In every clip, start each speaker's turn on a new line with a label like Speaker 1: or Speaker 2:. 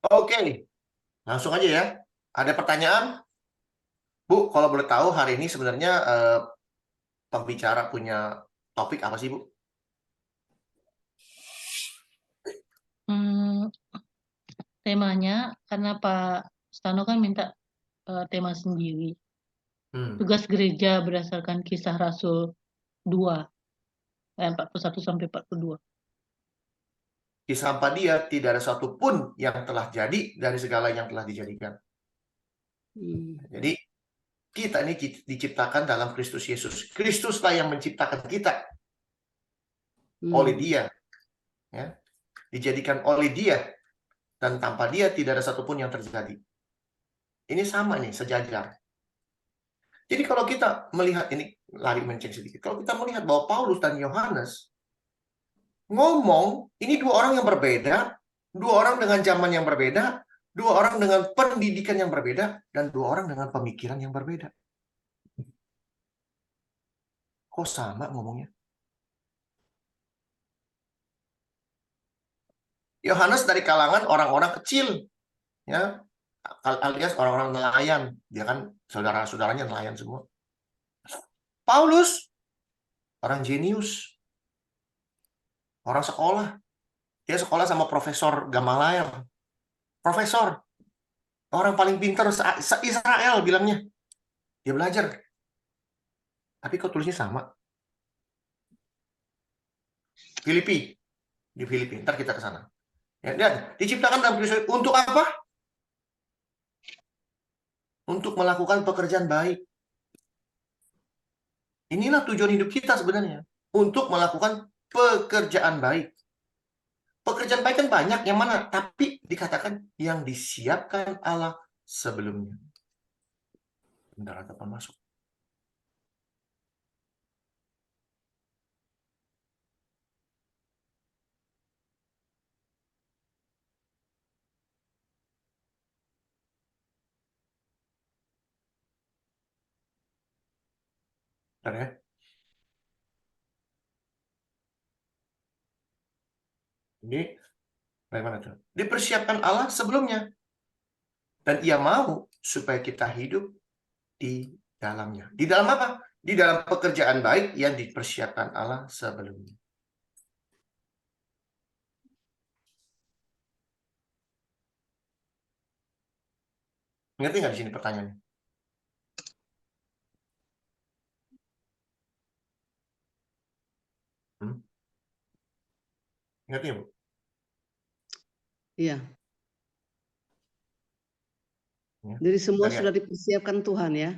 Speaker 1: Oke, langsung aja ya. Ada pertanyaan? Bu, kalau boleh tahu hari ini sebenarnya pembicara punya topik apa sih, Bu?
Speaker 2: Temanya karena Pak Stano kan minta tema sendiri.
Speaker 1: Hmm.
Speaker 2: Tugas gereja berdasarkan Kisah Rasul 2 ayat 41 sampai 42.
Speaker 1: Kisah tanpa dia tidak ada satupun yang telah jadi dari segala yang telah dijadikan. Jadi kita ini diciptakan dalam Kristus Yesus. Kristuslah yang menciptakan kita oleh Dia, ya, dijadikan oleh Dia, dan tanpa Dia tidak ada satupun yang terjadi. Ini sama nih, sejajar. Jadi kalau kita melihat ini, lari menceng sedikit. Kalau kita melihat bahwa Paulus dan Yohanes ngomong, ini dua orang yang berbeda, dua orang dengan zaman yang berbeda, dua orang dengan pendidikan yang berbeda, dan dua orang dengan pemikiran yang berbeda. Kok sama ngomongnya? Yohanes dari kalangan orang-orang kecil, ya, alias orang-orang nelayan. Dia kan saudara-saudaranya nelayan semua. Paulus orang jenius, orang sekolah. Dia sekolah sama Profesor Gamaliel. Profesor, orang paling pintar se-Israel bilangnya. Dia belajar. Tapi kok tulisnya sama? Filipi. Di Filipi. Ntar kita ke sana. Ya, dan diciptakan dalam Kristus untuk apa? Untuk melakukan pekerjaan baik. Inilah tujuan hidup kita sebenarnya. Untuk melakukan pekerjaan baik. Pekerjaan baik kan banyak. Yang mana? Tapi dikatakan yang disiapkan Allah sebelumnya. Bentar, kapan masuk? Bentar ya. Ini bagaimana tuh? Dipersiapkan Allah sebelumnya. Dan Ia mau supaya kita hidup di dalamnya. Di dalam apa? Di dalam pekerjaan baik yang dipersiapkan Allah sebelumnya. Ngerti nggak di sini pertanyaannya? Ngerti ya, Bu?
Speaker 3: Iya.
Speaker 1: Ya.
Speaker 3: Jadi semua
Speaker 1: Kita
Speaker 3: sudah
Speaker 1: lihat.
Speaker 3: dipersiapkan Tuhan ya.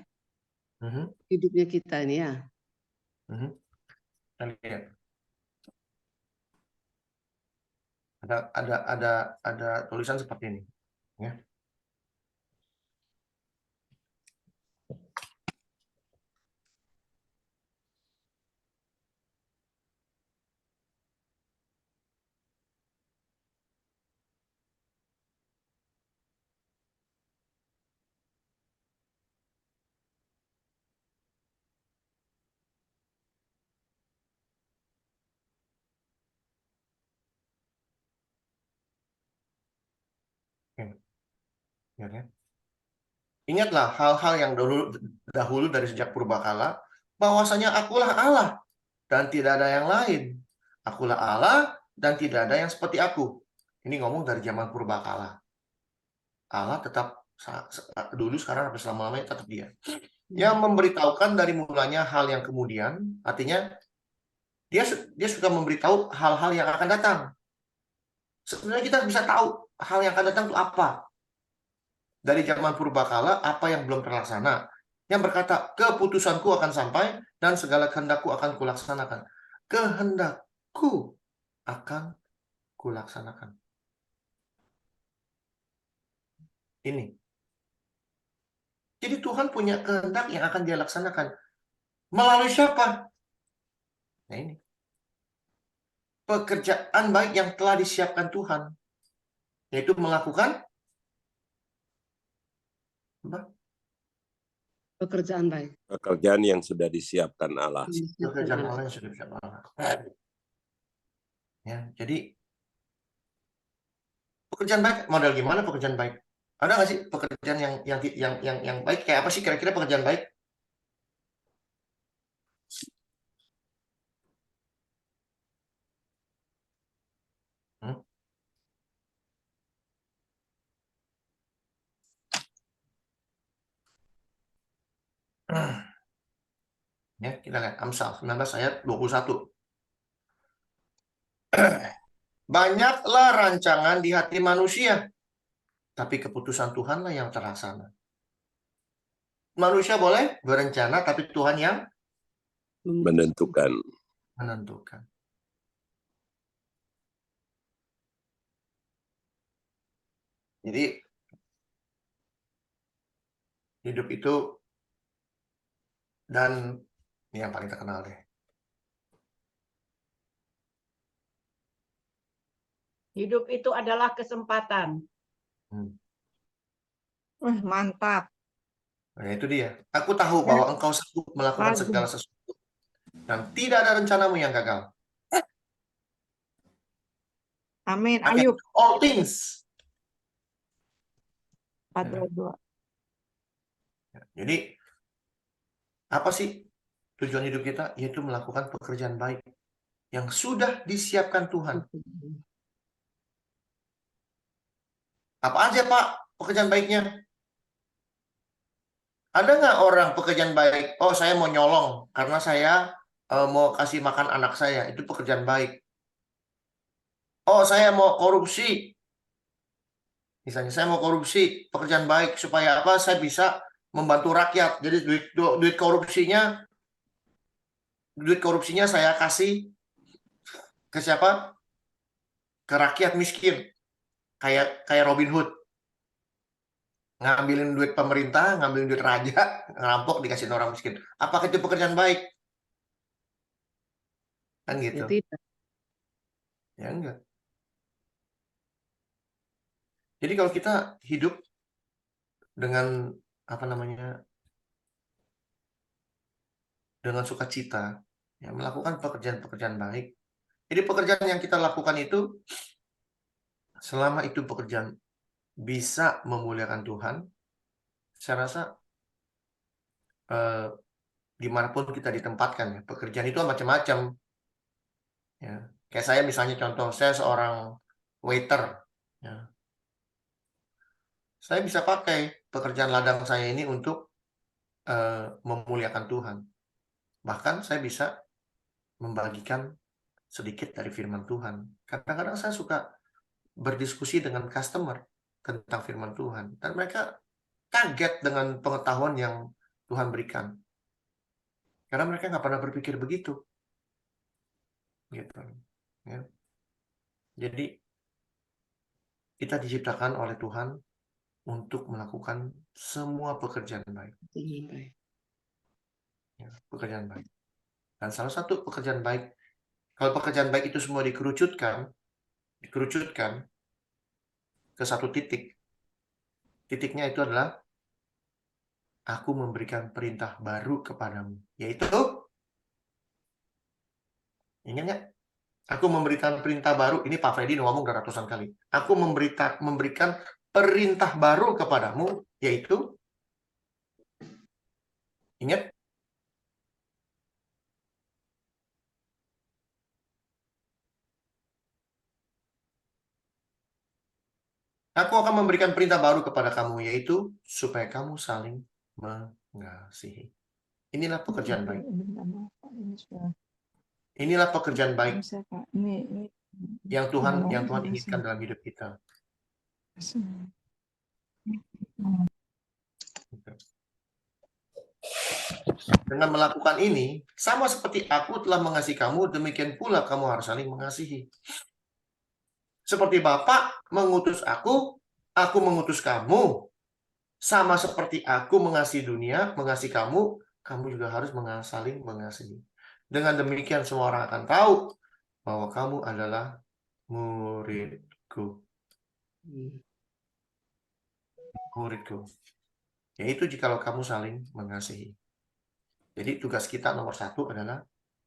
Speaker 3: Hidupnya kita ini ya.
Speaker 1: Kita lihat. Ada tulisan seperti ini, ya. Ya, kan? Ingatlah hal-hal yang dahulu dari sejak purbakala, bahwasanya akulah Allah dan tidak ada yang lain. Akulah Allah dan tidak ada yang seperti aku. Ini ngomong dari zaman purbakala. Allah tetap dulu, sekarang, sampai selama-lamanya tetap Dia. Yang memberitahukan dari mulanya hal yang kemudian, artinya dia suka memberitahu hal-hal yang akan datang. Sebenarnya kita bisa tahu hal yang akan datang itu apa. Dari zaman purbakala, apa yang belum terlaksana. Yang berkata, keputusanku akan sampai dan segala kehendakku akan kulaksanakan. Kehendakku akan kulaksanakan. Ini. Jadi Tuhan punya kehendak yang akan Dia laksanakan. Melalui siapa? Nah ini. Pekerjaan baik yang telah disiapkan Tuhan. Yaitu melakukan apa?
Speaker 3: Pekerjaan baik.
Speaker 4: Pekerjaan yang sudah disiapkan Allah.
Speaker 1: Pekerjaan Allah yang sudah disiapkan Allah. Ya, jadi Pekerjaan baik model gimana pekerjaan baik? Ada nggak sih pekerjaan yang baik? Kayak apa sih kira-kira pekerjaan baik? Hmm? Ya, kita lihat Amsal 19 ayat 21. Banyaklah rancangan di hati manusia, tapi keputusan Tuhanlah yang terlaksana. Manusia boleh berencana, tapi Tuhan yang
Speaker 4: menentukan.
Speaker 1: menentukan. Jadi hidup itu, dan ini yang paling terkenal deh.
Speaker 5: Hidup itu adalah kesempatan.
Speaker 3: Mantap.
Speaker 1: Nah, itu dia. Aku tahu bahwa engkau sanggup melakukan
Speaker 3: Bagus.
Speaker 1: segala sesuatu, dan tidak ada rencanamu yang gagal.
Speaker 3: Amin.
Speaker 1: I can
Speaker 3: Ayub
Speaker 1: do all things.
Speaker 3: 4:2.
Speaker 1: Jadi apa sih tujuan hidup kita? Yaitu melakukan pekerjaan baik yang sudah disiapkan Tuhan. Apa aja Pak pekerjaan baiknya? Ada nggak orang pekerjaan baik? Oh, saya mau nyolong karena saya mau kasih makan anak saya. Itu pekerjaan baik. Oh, saya mau korupsi. Misalnya saya mau korupsi, pekerjaan baik supaya apa? Saya bisa membantu rakyat. Jadi duit korupsinya saya kasih ke siapa? Ke rakyat miskin. Kayak Robin Hood. Ngambilin duit pemerintah, ngambilin duit raja, ngerampok dikasihin orang miskin. Apakah itu pekerjaan baik? Kan gitu.
Speaker 3: Ya tidak.
Speaker 1: Ya enggak. Jadi kalau kita hidup dengan apa namanya, dengan sukacita, ya, melakukan pekerjaan-pekerjaan baik. Jadi pekerjaan yang kita lakukan itu, selama itu pekerjaan bisa memuliakan Tuhan, saya rasa dimanapun kita ditempatkan, ya, pekerjaan itu macam-macam. Ya. Kayak saya misalnya contoh, saya seorang waiter. Ya. Saya bisa pakai pekerjaan ladang saya ini untuk memuliakan Tuhan. Bahkan saya bisa membagikan sedikit dari firman Tuhan. Kadang-kadang saya suka berdiskusi dengan customer tentang firman Tuhan. Dan mereka kaget dengan pengetahuan yang Tuhan berikan. Karena mereka nggak pernah berpikir begitu. Gitu. Ya. Jadi, kita diciptakan oleh Tuhan untuk melakukan semua pekerjaan baik. Ya, pekerjaan baik. Dan salah satu pekerjaan baik, kalau pekerjaan baik itu semua dikerucutkan ke satu titik. Titiknya itu adalah aku memberikan perintah baru kepadamu, yaitu ingat nggak? Aku memberikan perintah baru. Ini Pak Freddy ngomong udah ratusan kali. Aku memberikan perintah baru kepadamu, yaitu ingat. Aku akan memberikan perintah baru kepada kamu, yaitu supaya kamu saling mengasihi. Inilah pekerjaan baik. Inilah pekerjaan baik yang Tuhan inginkan dalam hidup kita. Dengan melakukan ini, sama seperti aku telah mengasihi kamu, demikian pula kamu harus saling mengasihi. Seperti Bapa mengutus aku mengutus kamu. Sama seperti aku mengasihi dunia, mengasihi kamu, kamu juga harus saling mengasihi. Dengan demikian semua orang akan tahu bahwa kamu adalah muridku. Muridku. Yaitu jikalau kamu saling mengasihi. Jadi tugas kita nomor 1 adalah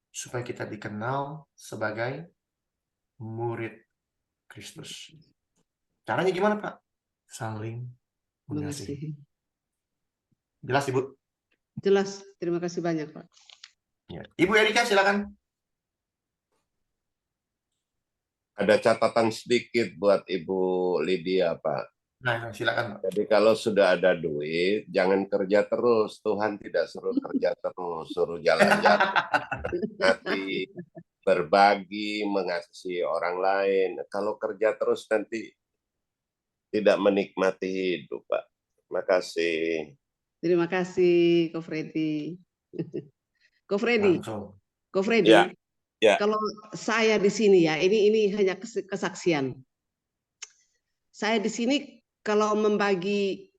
Speaker 1: supaya kita dikenal sebagai murid Kristus. Caranya gimana, Pak? Saling mengasihi.
Speaker 3: Mengasihi.
Speaker 1: Jelas, Ibu?
Speaker 3: Jelas. Terima kasih banyak, Pak.
Speaker 1: Ya. Ibu Erika, silakan.
Speaker 4: Ada catatan sedikit buat Ibu Lydia, Pak.
Speaker 1: Nah, silakan, Pak.
Speaker 4: Jadi kalau sudah ada duit, jangan kerja terus. Tuhan tidak suruh kerja terus, suruh jalan-jalan, menikmati, berbagi, mengasihi orang lain. Kalau kerja terus nanti tidak menikmati hidup, Pak. Terima kasih.
Speaker 3: Terima kasih, Ko Freddy. Ko Freddy,
Speaker 1: Langsung.
Speaker 3: Ko Freddy.
Speaker 4: Ya, ya.
Speaker 3: Kalau saya di sini ya, ini hanya kesaksian. Saya di sini kalau membagi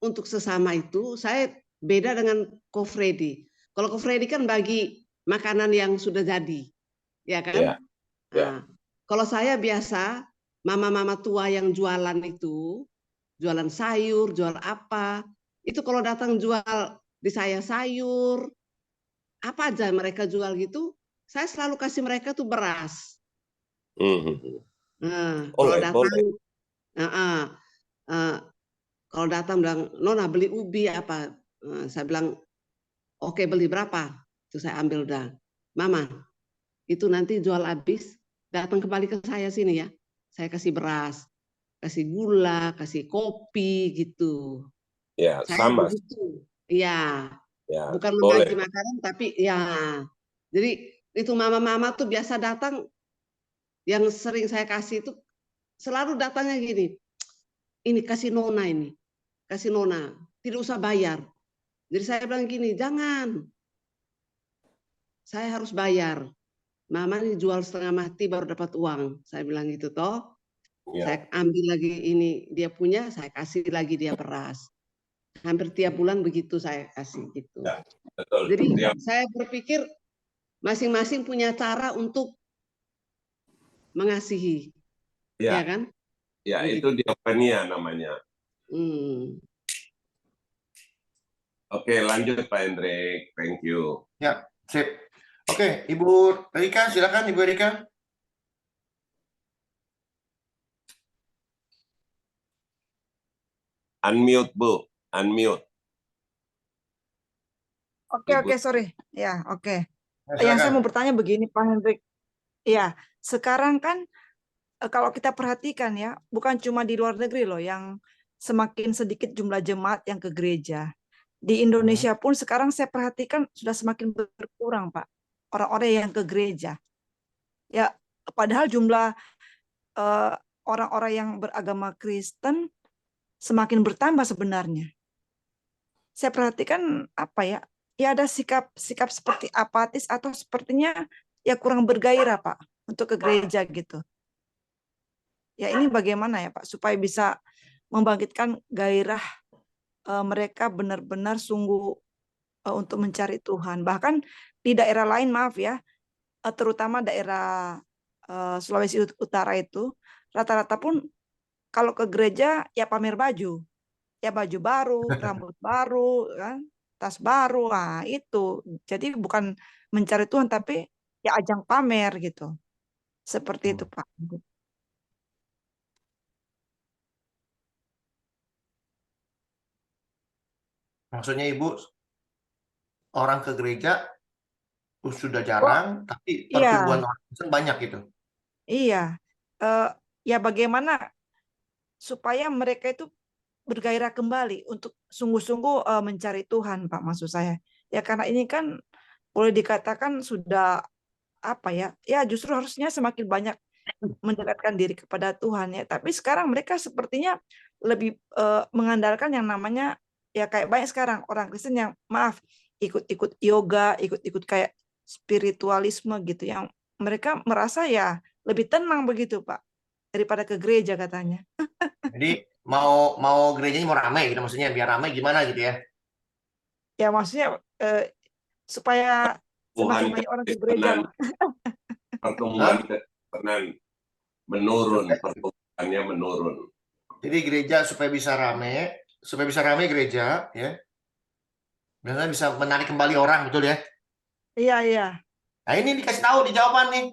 Speaker 3: untuk sesama itu, saya beda dengan Ko Freddy. Kalau Ko Freddy kan bagi makanan yang sudah jadi, ya kan?
Speaker 4: Ya, ya.
Speaker 3: Nah, kalau saya biasa, mama-mama tua yang jualan itu, jualan sayur, jual apa, itu kalau datang jual di saya sayur, apa aja mereka jual gitu, saya selalu kasih mereka tuh beras. Nah, kalau
Speaker 4: Boleh,
Speaker 3: datang,
Speaker 4: boleh.
Speaker 3: Kalau datang bilang, Nona beli ubi apa? Saya bilang, oke, beli berapa? Itu saya ambil udah. Mama, itu nanti jual habis, datang kembali ke saya sini ya. Saya kasih beras, kasih gula, kasih kopi gitu.
Speaker 4: Ya,
Speaker 3: Saya
Speaker 4: sama.
Speaker 3: begitu. Iya,
Speaker 4: Ya,
Speaker 3: bukan
Speaker 4: boleh.
Speaker 3: membagi makanan, tapi ya. Jadi itu mama-mama tuh biasa datang, yang sering saya kasih itu selalu datangnya gini, ini kasih Nona ini. Kasih Nona, tidak usah bayar. Jadi saya bilang gini, jangan. Saya harus bayar. Mama ini jual setengah mati baru dapat uang. Saya bilang gitu toh.
Speaker 4: Ya.
Speaker 3: Saya ambil lagi ini dia punya, saya kasih lagi dia beras. Hampir tiap bulan begitu saya kasih gitu.
Speaker 4: Ya, betul.
Speaker 3: Jadi
Speaker 4: Ya.
Speaker 3: saya berpikir masing-masing punya cara untuk mengasihi.
Speaker 4: Ya,
Speaker 3: Ya kan?
Speaker 4: ya
Speaker 3: Begitu.
Speaker 4: itu diapenia namanya. Oke, lanjut Pak Hendrik. Thank you.
Speaker 1: Ya, sip. Oke, Ibu Erika, silakan Ibu Erika.
Speaker 4: Unmute, Bu. Unmute.
Speaker 6: Oke, sorry. Ya, oke.
Speaker 1: Ya,
Speaker 6: Yang saya mau
Speaker 1: silakan.
Speaker 6: bertanya begini, Pak Hendrik. Ya, sekarang kan kalau kita perhatikan ya, bukan cuma di luar negeri loh yang semakin sedikit jumlah jemaat yang ke gereja. Di Indonesia pun sekarang saya perhatikan sudah semakin berkurang, Pak. Orang-orang yang ke gereja. Ya, padahal jumlah orang-orang yang beragama Kristen semakin bertambah sebenarnya. Saya perhatikan apa ya? Ya ada sikap seperti apatis atau sepertinya ya kurang bergairah, Pak, untuk ke gereja gitu. Ya ini bagaimana ya, Pak, supaya bisa membangkitkan gairah mereka benar-benar sungguh untuk mencari Tuhan. Bahkan di daerah lain, maaf ya, terutama daerah Sulawesi Utara itu, rata-rata pun kalau ke gereja ya pamer baju. Ya baju baru, rambut baru, kan, tas baru, nah itu. Jadi bukan mencari Tuhan, tapi ya ajang pamer gitu. Seperti itu, Pak.
Speaker 1: Maksudnya Ibu, orang ke gereja sudah jarang, tapi pertumbuhan
Speaker 6: Iya,
Speaker 1: orang Kristen banyak gitu.
Speaker 6: iya. Ya bagaimana supaya mereka itu bergairah kembali untuk sungguh-sungguh mencari Tuhan, Pak, maksud saya. Ya karena ini kan boleh dikatakan sudah apa ya? Ya justru harusnya semakin banyak mendekatkan diri kepada Tuhan ya. Tapi sekarang mereka sepertinya lebih mengandalkan yang namanya ya kayak banyak sekarang orang Kristen yang maaf ikut-ikut yoga, ikut-ikut kayak spiritualisme gitu yang mereka merasa ya lebih tenang begitu, Pak, daripada ke gereja katanya.
Speaker 1: Jadi mau gerejanya mau ramai gitu, maksudnya biar ramai gimana gitu ya.
Speaker 6: Ya maksudnya supaya
Speaker 4: Tuhan
Speaker 6: semakin banyak orang ke gereja
Speaker 4: Kristenan,
Speaker 6: lah.
Speaker 4: pertumbuhan
Speaker 1: Hah?
Speaker 4: Kristenan menurun, pertumbuhannya menurun.
Speaker 1: Jadi gereja supaya bisa ramai gereja ya. Biasanya bisa menarik kembali orang, betul ya.
Speaker 6: Iya, iya.
Speaker 1: Nah, ini dikasih tahu di jawaban nih.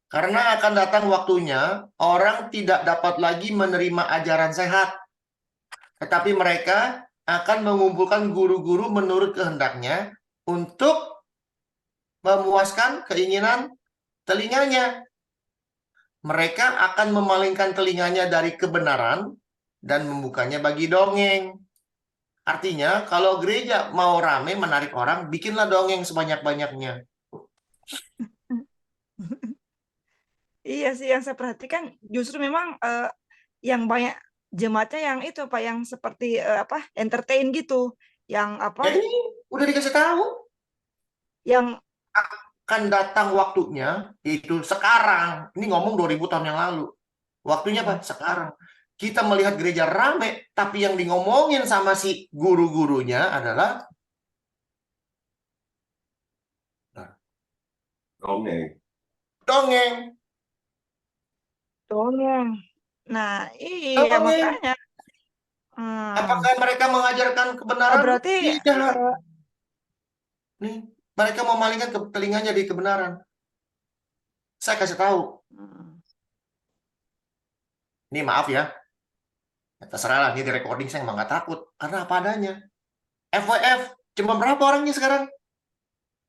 Speaker 1: Karena akan datang waktunya orang tidak dapat lagi menerima ajaran sehat. Tetapi mereka akan mengumpulkan guru-guru menurut kehendaknya untuk memuaskan keinginan telinganya. Mereka akan memalingkan telinganya dari kebenaran dan membukanya bagi dongeng. Artinya, kalau gereja mau rame menarik orang, bikinlah dongeng sebanyak-banyaknya.
Speaker 6: Iya sih, yang saya perhatikan justru memang yang banyak jemaatnya yang itu Pak, yang seperti entertain gitu, yang
Speaker 1: Ya ini udah dikasih tahu.
Speaker 6: yang
Speaker 1: Akan datang waktunya, yaitu sekarang. Ini ngomong 2000 tahun yang lalu. Waktunya apa? Sekarang. Kita melihat gereja rame, tapi yang di ngomongin sama si guru-gurunya adalah
Speaker 4: Dongeng.
Speaker 1: dongeng.
Speaker 6: dongeng. Nah, iya
Speaker 1: Dongeng.
Speaker 6: makanya.
Speaker 1: Apakah mereka mengajarkan kebenaran?
Speaker 6: Berarti
Speaker 1: Tidak. Nih, mereka memalingkan ke telinganya di kebenaran. Saya kasih tahu. Ini maaf ya. Ya, terserah lah, ini di recording saya emang nggak takut. Karena apa adanya. FWF, cuma berapa orangnya sekarang?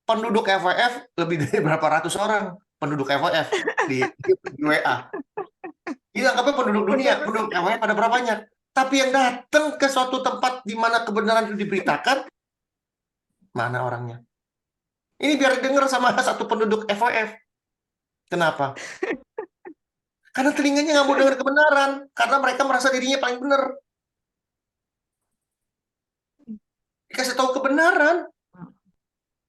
Speaker 1: Penduduk FWF lebih dari berapa ratus orang. Penduduk FWF di WA. Ini anggapnya penduduk dunia, penduduk FWF pada berapa banyak. Tapi yang datang ke suatu tempat di mana kebenaran itu diberitakan, mana orangnya? Ini biar dengar sama satu penduduk FWF. Kenapa? Karena telinganya nggak mau dengar kebenaran. Karena mereka merasa dirinya paling benar. Dikasih tahu kebenaran.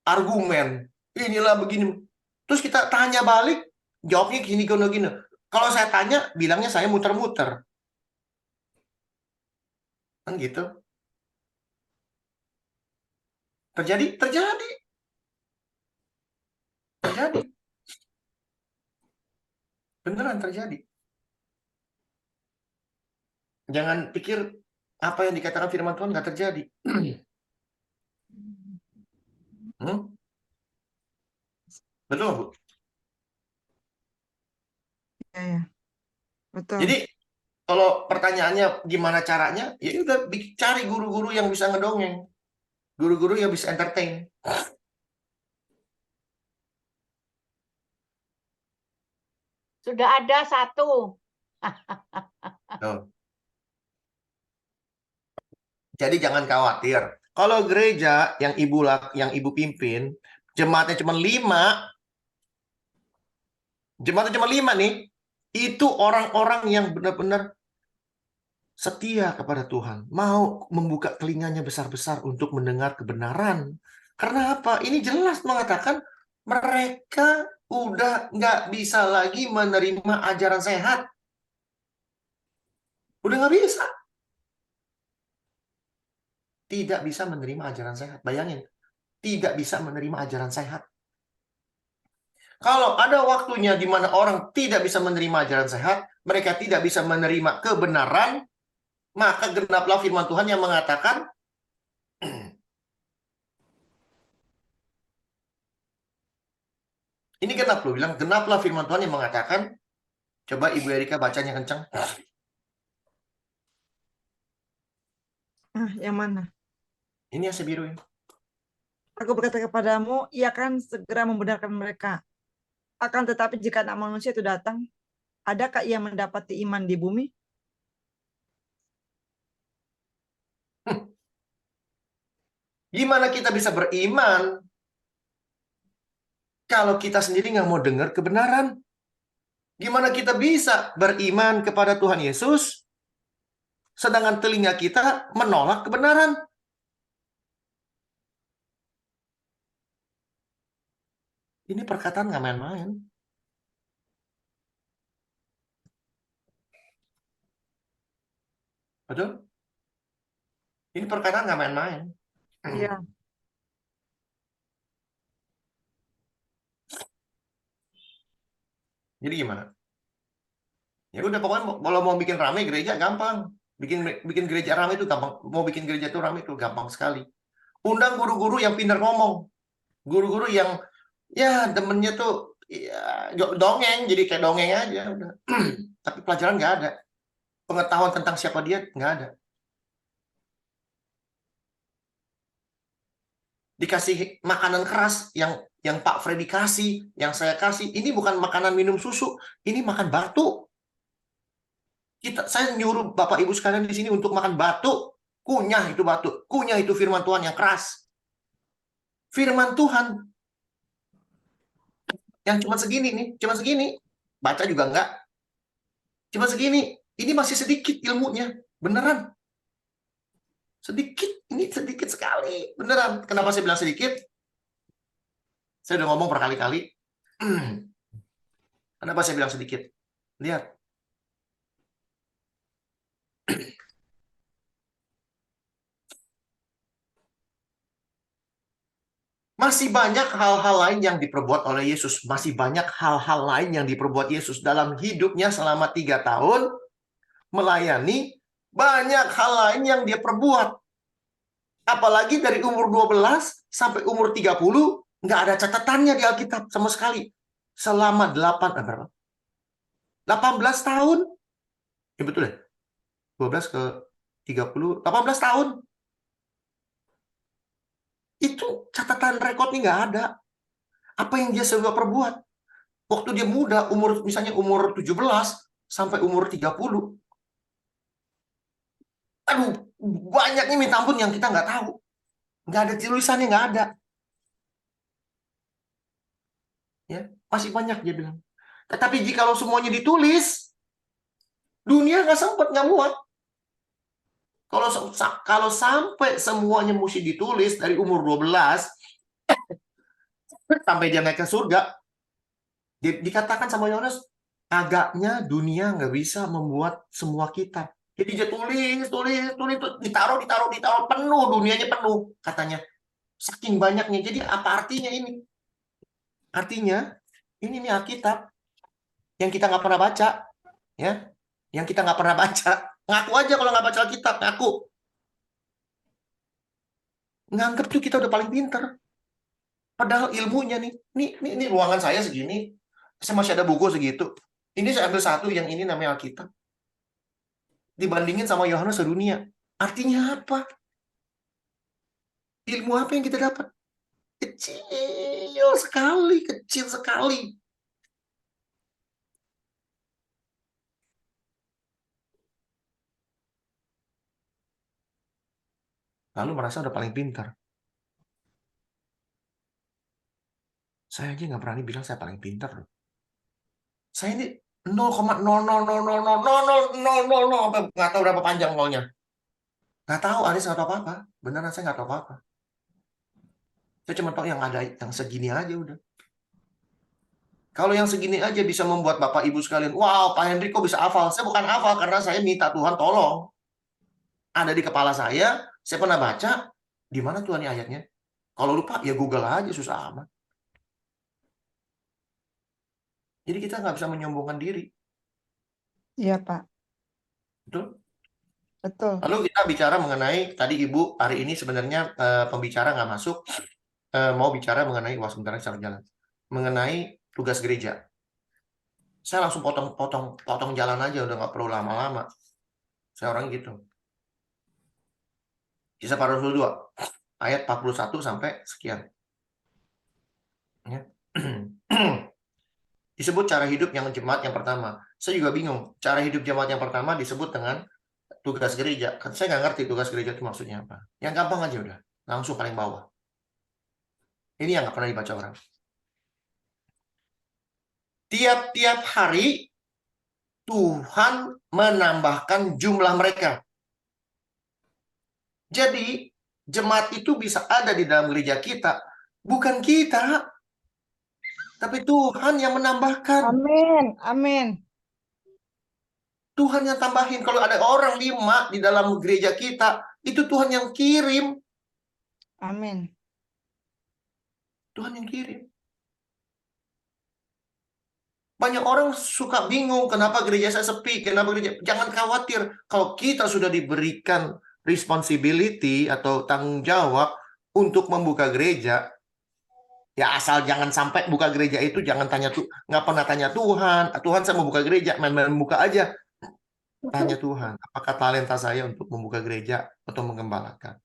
Speaker 1: Argumen. Inilah begini. Terus kita tanya balik, jawabnya gini. Kalau saya tanya, bilangnya saya muter-muter. Kan gitu. Terjadi. Beneran terjadi. Jangan pikir apa yang dikatakan firman Tuhan nggak terjadi. Betul, Bu?
Speaker 6: ya. Betul.
Speaker 1: Jadi, kalau pertanyaannya gimana caranya, ya udah cari guru-guru yang bisa ngedongeng. Guru-guru yang bisa entertain.
Speaker 5: Sudah ada satu.
Speaker 1: Tuh. Jadi jangan khawatir. Kalau gereja yang ibu pimpin, jemaatnya cuma 5, nih, itu orang-orang yang benar-benar setia kepada Tuhan, mau membuka telinganya besar-besar untuk mendengar kebenaran. Karena apa? Ini jelas mengatakan mereka udah nggak bisa lagi menerima ajaran sehat. Udah nggak bisa. Tidak bisa menerima ajaran sehat. Bayangin, tidak bisa menerima ajaran sehat. Kalau ada waktunya di mana orang tidak bisa menerima ajaran sehat, mereka tidak bisa menerima kebenaran, maka genaplah firman Tuhan yang mengatakan ini genap loh, bilang genaplah firman Tuhan yang mengatakan, coba Ibu Erika bacanya kencang.
Speaker 6: Yang mana?
Speaker 1: Ini yang saya biruin.
Speaker 6: Aku berkata kepadamu, ia akan segera membenarkan mereka. Akan tetapi jika anak manusia itu datang, adakah ia mendapati iman di bumi?
Speaker 1: Gimana kita bisa beriman kalau kita sendiri nggak mau dengar kebenaran? Gimana kita bisa beriman kepada Tuhan Yesus, sedangkan telinga kita menolak kebenaran? Ini perkataan nggak main-main. Betul? Ini perkataan nggak main-main.
Speaker 6: Iya.
Speaker 1: Jadi gimana? Ya udah, pokoknya kalau mau bikin ramai gereja gampang. Bikin gereja ramai itu gampang. Mau bikin gereja itu ramai itu gampang sekali. Undang guru-guru yang pintar ngomong. Guru-guru yang ya demennya tuh ya dongeng, jadi kayak dongeng aja udah. Tapi pelajaran nggak ada. Pengetahuan tentang siapa dia nggak ada. Dikasih makanan keras yang Pak Freddy kasih, yang saya kasih, ini bukan makanan minum susu, ini makan batu. Saya nyuruh Bapak Ibu sekalian di sini untuk makan batu, kunyah itu batu, kunyah itu firman Tuhan yang keras. Firman Tuhan yang cuma segini nih, cuma segini, baca juga enggak, cuma segini, ini masih sedikit ilmunya, beneran. Sedikit, ini sedikit sekali, beneran. Kenapa saya bilang sedikit? Saya udah ngomong berkali-kali. Kenapa saya bilang sedikit? Lihat. Masih banyak hal-hal lain yang diperbuat oleh Yesus. Masih banyak hal-hal lain yang diperbuat Yesus dalam hidupnya selama 3 tahun melayani. Banyak hal lain yang dia perbuat. Apalagi dari umur 12 sampai umur 30, nggak ada catatannya di Alkitab sama sekali. Selama 18 tahun. Ya betul ya? 12 ke 30, 18 tahun. Itu catatan rekodnya nggak ada. Apa yang dia sudah perbuat. Waktu dia muda, misalnya umur 17 sampai umur 30. Aduh, banyaknya minta ampun yang kita nggak tahu. Nggak ada tulisannya, nggak ada. Ya, masih banyak dia bilang. Tetapi jika semuanya ditulis, dunia nggak sempat, nggak muat. Kalau sampai semuanya mesti ditulis dari umur 12 sampai dia naik ke surga, dikatakan sama Yohanes, agaknya dunia nggak bisa membuat semua kitab. Jadi dia tulis, ditaruh, penuh, dunianya penuh, katanya. Saking banyaknya. Jadi apa artinya ini? Artinya, ini nih Alkitab yang kita nggak pernah baca, ya, yang kita nggak pernah baca. Ngaku aja kalau nggak baca Alkitab, ngaku. Nganggep tuh kita udah paling pinter. Padahal ilmunya nih, ini ruangan saya segini, saya masih ada buku segitu. Ini saya ambil satu, yang ini namanya Alkitab. Dibandingin sama Yohanes sedunia. Artinya apa? Ilmu apa yang kita dapat? Kecil sekali, kecil sekali. Lalu merasa udah paling pintar. Saya aja nggak berani bilang saya paling pintar loh. Saya ini 0,000000000 sampai nggak tahu berapa panjang nolnya. Nggak tahu, Aris nggak tahu apa-apa. Beneran saya nggak tahu apa-apa. Saya cuma tahu yang ada yang segini aja udah. Kalau yang segini aja bisa membuat Bapak Ibu sekalian, wow, Pak Henry kok bisa hafal? Saya bukan hafal karena saya minta Tuhan tolong. Ada di kepala saya pernah baca, di mana Tuhan ini ayatnya? Kalau lupa, ya Google aja, susah amat. Jadi kita nggak bisa menyombongkan diri.
Speaker 6: Iya, Pak.
Speaker 1: Betul?
Speaker 6: Betul.
Speaker 1: Lalu kita bicara mengenai, tadi Ibu hari ini sebenarnya pembicara nggak masuk, mau bicara mengenai, sebentar saya jalan, mengenai tugas gereja. Saya langsung potong jalan aja, udah nggak perlu lama-lama. Saya orang gitu. Kisah Para Rasul 2, ayat 41 sampai sekian. Ya. Disebut cara hidup yang jemaat yang pertama. Saya juga bingung, cara hidup jemaat yang pertama disebut dengan tugas gereja. Saya nggak ngerti tugas gereja itu maksudnya apa. Yang gampang aja udah, langsung paling bawah. Ini yang nggak pernah dibaca orang. Tiap-tiap hari Tuhan menambahkan jumlah mereka. Jadi jemaat itu bisa ada di dalam gereja kita, bukan kita, tapi Tuhan yang menambahkan.
Speaker 6: Amin. Amin.
Speaker 1: Tuhan yang tambahin. Kalau ada orang 5 di dalam gereja kita, itu Tuhan yang kirim.
Speaker 6: Amin.
Speaker 1: Tuhan yang kirim. Banyak orang suka bingung kenapa gereja saya sepi, kenapa gereja. Jangan khawatir, kalau kita sudah diberikan responsibility atau tanggung jawab untuk membuka gereja, Ya asal jangan sampai buka gereja itu jangan tanya tuh, nggak pernah tanya Tuhan, Tuhan saya mau buka gereja, main-main buka aja. Tanya Tuhan, apakah talenta saya untuk membuka gereja atau menggembalakan?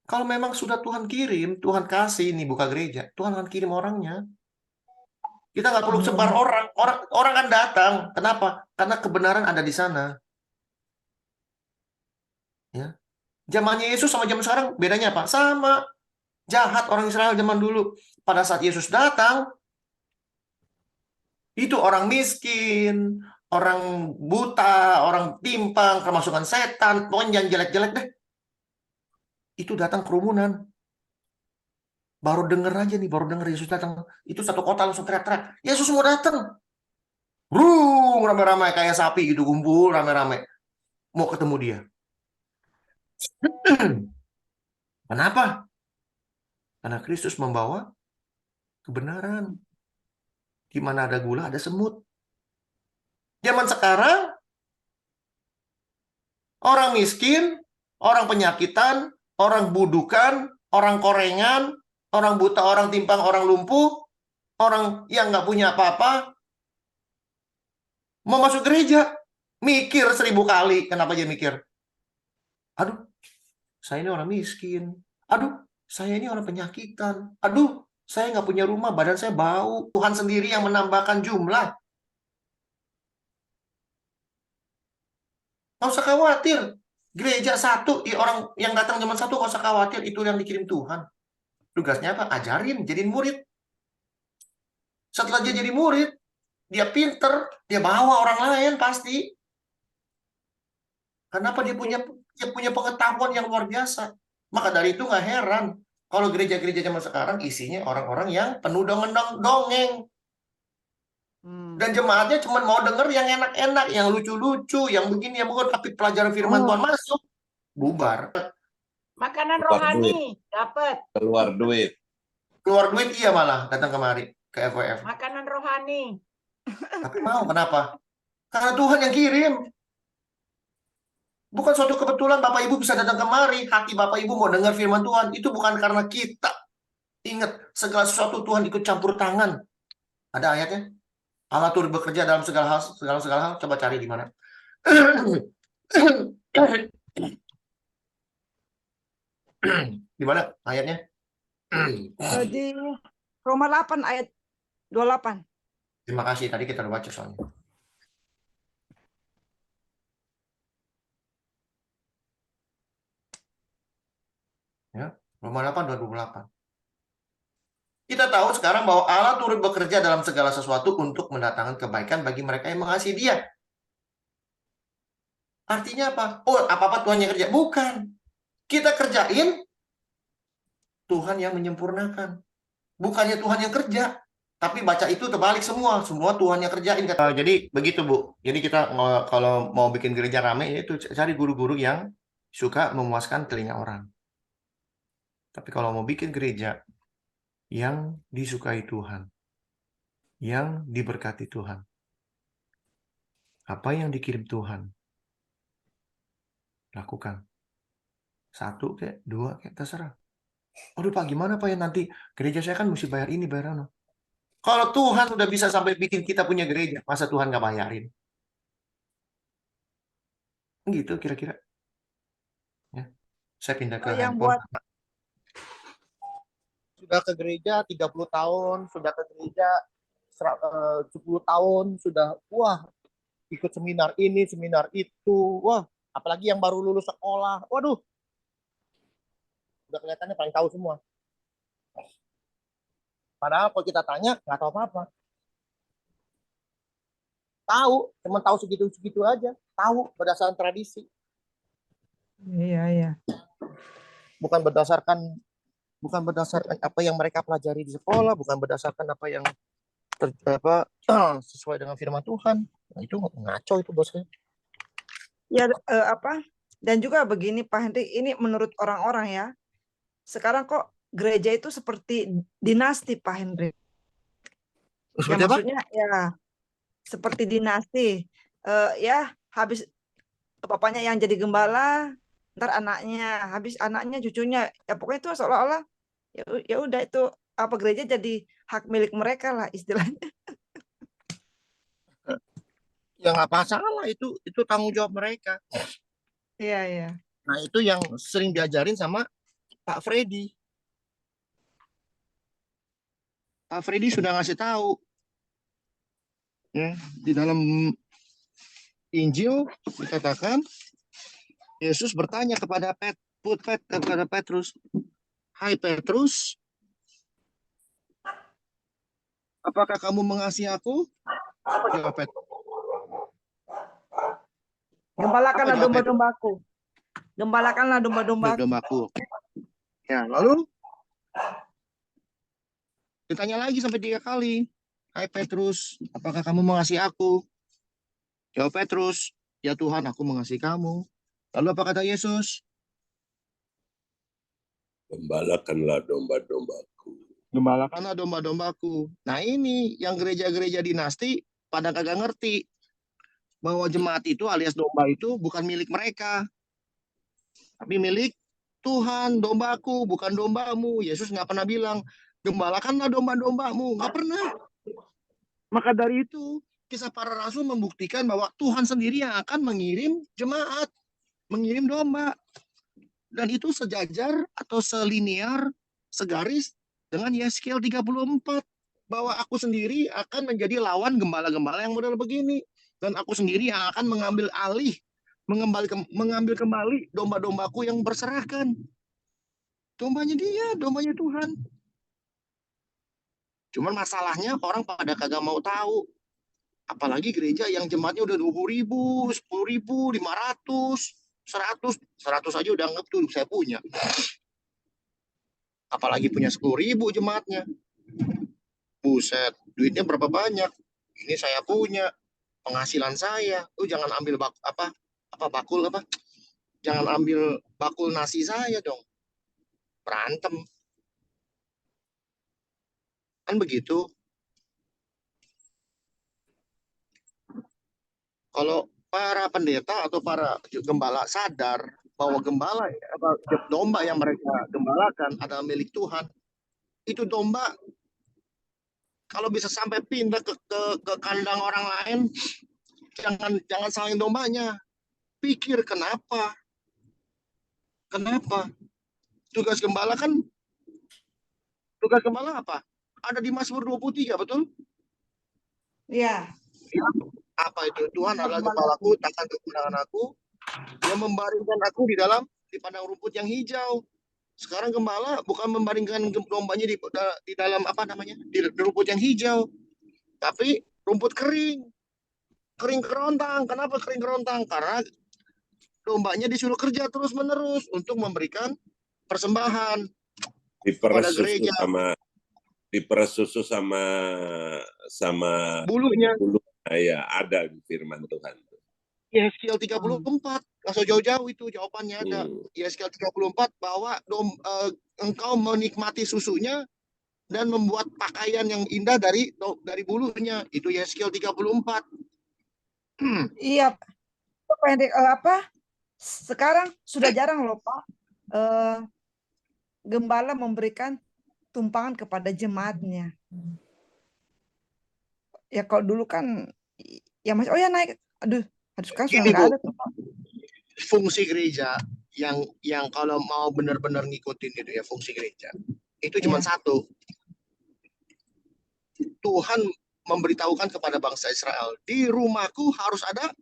Speaker 1: Kalau memang sudah Tuhan kirim, Tuhan kasih nih buka gereja, Tuhan akan kirim orangnya. Kita nggak perlu sebar orang, orang kan datang. Kenapa? Karena kebenaran ada di sana. Ya, zamannya Yesus sama zaman sekarang bedanya apa? Sama. Jahat orang Israel zaman dulu. Pada saat Yesus datang, itu orang miskin, orang buta, orang timpang, kermasukan setan, pokoknya yang jelek-jelek deh. Itu datang kerumunan. Baru denger aja nih, baru denger Yesus datang. Itu satu kota langsung teriak-teriak. Yesus mau datang. Rung, rame-rame kayak sapi gitu, kumpul rame-rame. Mau ketemu dia. Kenapa? Karena Kristus membawa kebenaran. Di mana ada gula, ada semut. Zaman sekarang, orang miskin, orang penyakitan, orang budukan, orang korengan, orang buta, orang timpang, orang lumpuh, orang yang nggak punya apa-apa, mau masuk gereja, mikir 1000 kali. Kenapa dia mikir? Aduh, saya ini orang miskin. Aduh, saya ini orang penyakitan. Aduh, saya nggak punya rumah, badan saya bau. Tuhan sendiri yang menambahkan jumlah. Nggak usah khawatir. Gereja satu, orang yang datang cuma satu, nggak usah khawatir. Itu yang dikirim Tuhan. Tugasnya apa? Ajarin, jadiin murid. Setelah dia jadi murid, dia pinter, dia bawa orang lain pasti. Kenapa dia punya pengetahuan yang luar biasa. Maka dari itu nggak heran kalau gereja-gereja zaman sekarang isinya orang-orang yang penuh dengan dongeng. Dan jemaatnya cuma mau denger yang enak-enak, yang lucu-lucu, yang begini, yang bukan. Tapi pelajaran firman Tuhan masuk, bubar.
Speaker 5: Makanan
Speaker 4: Keluar
Speaker 5: rohani dapat.
Speaker 4: Keluar duit.
Speaker 1: Keluar duit iya malah datang kemari ke FWF.
Speaker 5: Makanan rohani.
Speaker 1: Tapi mau, kenapa? Karena Tuhan yang kirim. Bukan suatu kebetulan Bapak Ibu bisa datang kemari, hati Bapak Ibu mau dengar firman Tuhan. Itu bukan karena kita. Ingat, segala sesuatu Tuhan ikut campur tangan. Ada ayatnya? Allah turut bekerja dalam segala hal. Coba cari di mana. Di mana ayatnya?
Speaker 6: Di Roma 8 ayat 28.
Speaker 1: Terima kasih, tadi kita udah baca soalnya. Ya, Roma 8, 28. Kita tahu sekarang bahwa Allah turut bekerja dalam segala sesuatu untuk mendatangkan kebaikan bagi mereka yang mengasihi Dia. Artinya apa? Oh, apa-apa Tuhan yang kerja. Bukan. Kita kerjain, Tuhan yang menyempurnakan. Bukannya Tuhan yang kerja. Tapi baca itu terbalik semua. Semua Tuhan yang kerjain. Jadi begitu, Bu. Jadi kita kalau mau bikin gereja rame, itu cari guru-guru yang suka memuaskan telinga orang. Tapi kalau mau bikin gereja yang disukai Tuhan, yang diberkati Tuhan, apa yang dikirim Tuhan, lakukan. 1 kayak 2 kayak terserah. Aduh Pak, gimana Pak ya nanti gereja saya kan mesti bayar ini, bayar anu. Kalau Tuhan udah bisa sampai bikin kita punya gereja, masa Tuhan nggak bayarin? Gitu kira-kira. Ya. Saya pindah ke
Speaker 6: Yang
Speaker 1: handphone.
Speaker 6: buat
Speaker 1: Sudah ke gereja 30 tahun, sudah ke gereja 10 tahun, sudah wah ikut seminar ini, seminar itu. Wah, apalagi yang baru lulus sekolah. Waduh. Udah kelihatannya paling tahu semua. Padahal kalau kita tanya, nggak tahu apa-apa. Tahu, cuma tahu segitu-segitu aja. Tahu berdasarkan tradisi.
Speaker 6: Iya.
Speaker 1: Bukan berdasarkan apa yang mereka pelajari di sekolah, bukan berdasarkan apa yang sesuai dengan firman Tuhan. Nah, itu ngaco itu bosnya.
Speaker 6: Ya dan juga begini Pak Henry, ini menurut orang-orang ya. Sekarang kok gereja itu seperti dinasti Pak Henry.
Speaker 1: Seperti
Speaker 6: Ya
Speaker 1: apa?
Speaker 6: maksudnya ya seperti dinasti. Ya habis bapaknya yang jadi gembala, ntar anaknya, habis anaknya, cucunya, ya pokoknya itu seolah-olah ya udah itu apa gereja jadi hak milik mereka lah istilahnya.
Speaker 7: Ya nggak masalah, itu tanggung jawab mereka.
Speaker 6: Iya, iya.
Speaker 7: Nah, itu yang sering diajarin sama Pak Freddy. Pak Freddy sudah ngasih tahu ya, di dalam Injil dikatakan Yesus bertanya kepada Petrus, "Hai Petrus, apakah kamu mengasihi aku?" Jawab Petrus.
Speaker 6: Gembalakanlah
Speaker 7: Apa jawab Petrus?
Speaker 6: domba-dombaku. Gembalakanlah domba-dombaku.
Speaker 7: Dombaku. Ya, lalu ditanya lagi sampai 3 kali. "Hai Petrus, apakah kamu mengasihi aku?" Jawab Petrus, "Ya Tuhan, aku mengasihi kamu." Lalu apa kata Yesus?
Speaker 4: Gembalakanlah domba-dombaku.
Speaker 7: Gembalakanlah domba-dombaku. Nah, ini yang gereja-gereja dinasti pada kagak ngerti bahwa jemaat itu alias domba itu bukan milik mereka, tapi milik Tuhan. Dombaku bukan dombamu. Yesus nggak pernah bilang gembalakanlah domba-dombamu, nggak pernah. Maka dari itu kisah para rasul membuktikan bahwa Tuhan sendiri yang akan mengirim jemaat, mengirim domba. Dan itu sejajar atau selinier, segaris dengan Yeskiel 34. Bahwa aku sendiri akan menjadi lawan gembala-gembala yang model begini. Dan aku sendiri yang akan mengambil alih, mengambil kembali domba-dombaku yang berserahkan. Dombanya dia, dombanya Tuhan. Cuman masalahnya orang pada kagak mau tahu. Apalagi gereja yang jemaatnya udah 20.000, 10.000, 500, 100 aja udah anggap tuh saya punya. Apalagi punya 10.000 jemaatnya. Buset, duitnya berapa banyak? Ini saya punya, penghasilan saya. Jangan ambil bakul apa? Jangan ambil bakul nasi saya dong. Berantem. Kan begitu. Kalau para pendeta atau para gembala sadar bahwa domba yang mereka gembalakan adalah milik Tuhan, itu domba kalau bisa sampai pindah ke kandang orang lain, jangan salin dombanya. Pikir kenapa? Tugas gembala apa? Ada di Mazmur 23, betul?
Speaker 6: Iya.
Speaker 7: Apa itu? Tuhan adalah gembalaku, takkan kekurangan aku. Dia membaringkan aku di padang rumput yang hijau. Sekarang gembala bukan membaringkan dombanya di dalam di rumput yang hijau, tapi rumput kering kerontang. Kenapa kering kerontang? Karena dombanya disuruh kerja terus menerus untuk memberikan persembahan kepada gereja.
Speaker 4: Diperes susu sama
Speaker 7: Bulunya.
Speaker 4: Ya, ada di firman Tuhan.
Speaker 7: Yeskiel 34, langsung jauh-jauh itu jawabannya ada. Yeskiel 34 bahwa engkau menikmati susunya dan membuat pakaian yang indah dari bulunya. Itu Yeskiel 34.
Speaker 6: Iya, sekarang sudah jarang loh Pak, gembala memberikan tumpangan kepada jemaatnya. Ya kalau dulu kan, ya Mas, ya naik, aduh sekarang sudah nggak ada tuh.
Speaker 7: Fungsi gereja yang kalau mau benar-benar ngikutin itu ya, fungsi gereja itu cuma satu. Tuhan memberitahukan kepada bangsa Israel, di rumahku harus ada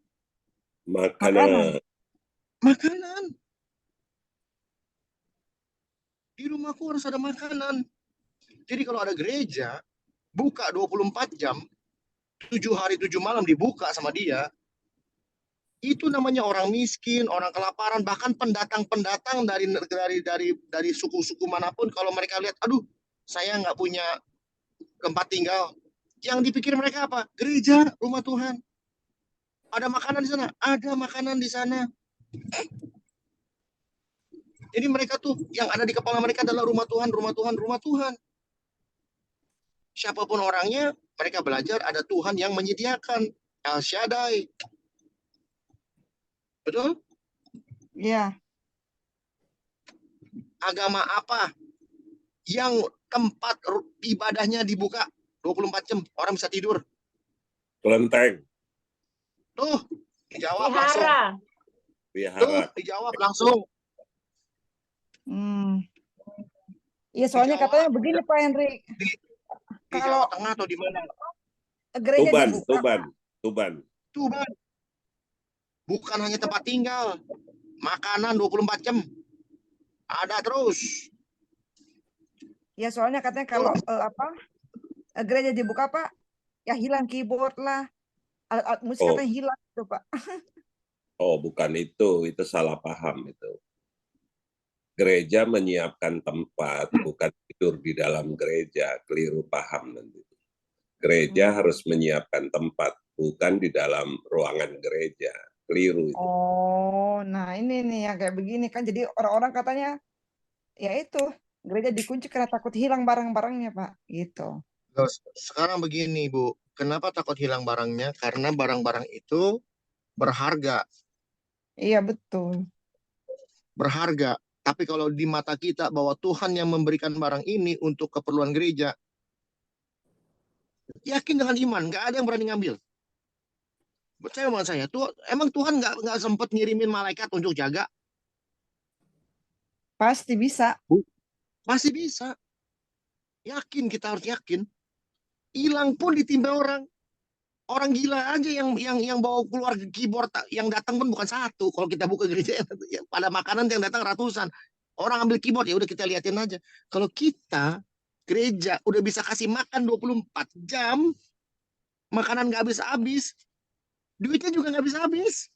Speaker 7: makanan. Di rumahku harus ada makanan. Jadi kalau ada gereja buka 24 jam, 7 hari 7 malam dibuka sama dia, itu namanya orang miskin, orang kelaparan, bahkan pendatang-pendatang dari suku-suku manapun, kalau mereka lihat, aduh, saya nggak punya tempat tinggal, yang dipikir mereka apa? Gereja, rumah Tuhan. Ada makanan di sana? Ada makanan di sana. Jadi mereka tuh, yang ada di kepala mereka adalah rumah Tuhan, rumah Tuhan, rumah Tuhan. Siapapun orangnya, mereka belajar ada Tuhan yang menyediakan. El Shaddai. Betul?
Speaker 6: Iya.
Speaker 7: agama apa yang tempat ibadahnya dibuka 24 jam, orang bisa tidur?
Speaker 4: Kelenteng,
Speaker 7: Tuh, dijawab langsung.
Speaker 5: Wihara.
Speaker 7: Tuh,
Speaker 4: wihara.
Speaker 7: dijawab langsung.
Speaker 6: Iya, soalnya
Speaker 7: Jawa,
Speaker 6: katanya begini Pak Henry,
Speaker 7: Di
Speaker 6: kalau
Speaker 7: Jawa Tengah atau di mana?
Speaker 6: gereja
Speaker 4: Tuban,
Speaker 6: dibuka,
Speaker 4: Tuban, Tuban.
Speaker 7: Tuban. Bukan hanya tempat tinggal, makanan 24 jam. Ada terus.
Speaker 6: ya soalnya katanya kalau gereja dibuka Pak, ya hilang keyboard lah, alat-alat musik
Speaker 4: Oh.
Speaker 6: katanya hilang gitu Pak.
Speaker 4: Oh, bukan itu salah paham itu. Gereja menyiapkan tempat, bukan tidur di dalam gereja, keliru paham nanti. Gereja harus menyiapkan tempat, bukan di dalam ruangan gereja, keliru itu.
Speaker 6: Oh, nah ini nih yang kayak begini kan, jadi orang-orang katanya, ya itu gereja dikunci karena takut hilang barang-barangnya Pak, gitu.
Speaker 7: Terus, sekarang begini Bu, kenapa takut hilang barangnya? Karena barang-barang itu berharga.
Speaker 6: Iya betul.
Speaker 7: Berharga. Tapi kalau di mata kita bahwa Tuhan yang memberikan barang ini untuk keperluan gereja, yakin dengan iman, nggak ada yang berani ngambil. Percaya sama saya, emang Tuhan nggak sempat ngirimin malaikat untuk jaga?
Speaker 6: Pasti bisa.
Speaker 7: Masih bisa. Yakin, kita harus yakin. Hilang pun ditimpa orang. Orang gila aja yang bawa keluar keyboard yang datang pun bukan satu. Kalau kita buka gereja pada makanan yang datang ratusan. Orang ambil keyboard ya udah kita liatin aja. Kalau kita gereja udah bisa kasih makan 24 jam, makanan nggak habis-habis, duitnya juga nggak habis-habis.